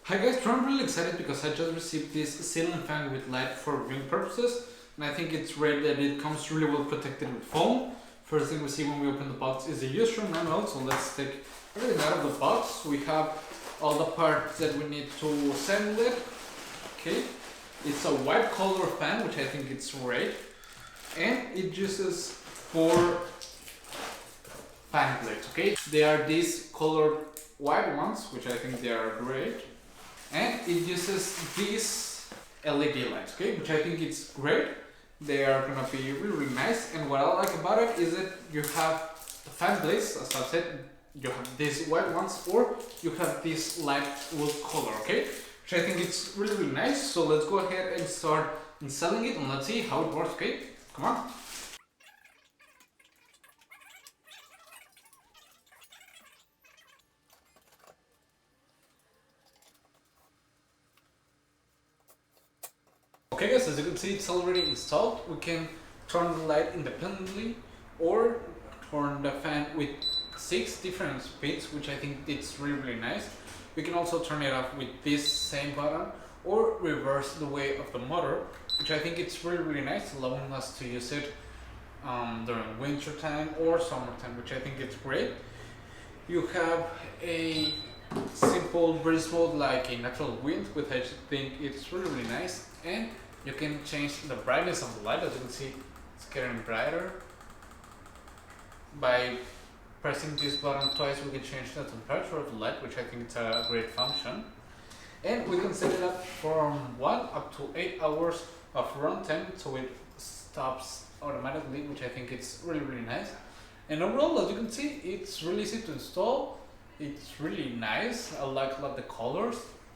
Hi guys, so I'm really excited because I just received this ceiling fan with light for viewing purposes, and I think it's great that it comes really well protected with foam. First thing we see when we open the box is the user manual, so let's take everything out of the box. We have all the parts that we need to assemble it. Okay, it's a white color fan, which I think it's great, and it uses 4 fan blades. Okay, they are these colored white ones, which I think they are great. And it uses these LED lights, okay, which I think it's great. They are gonna be really nice, and what I like about it is that you have the fan blades, as I said, you have these white ones, or you have this light wood color, okay, which I think it's really nice. So let's go ahead and start installing it, and let's see how it works. Okay, come on. Okay guys, as you can see, it's already installed. We can turn the light independently or turn the fan with 6 different speeds, which I think it's really nice. We can also turn it off with this same button or reverse the way of the motor, which I think it's really nice, allowing us to use it during winter time or summertime, which I think it's great. You have a simple breeze mode like a natural wind, which I think it's really nice, and you can change the brightness of the light. As you can see, it's getting brighter. By pressing this button twice, we can change the temperature of the light, which I think it's a great function. And we can set it up from 1 up to 8 hours of runtime, so it stops automatically, which I think it's really nice. And overall, as you can see, it's really easy to install. It's really nice. I like a lot the colors.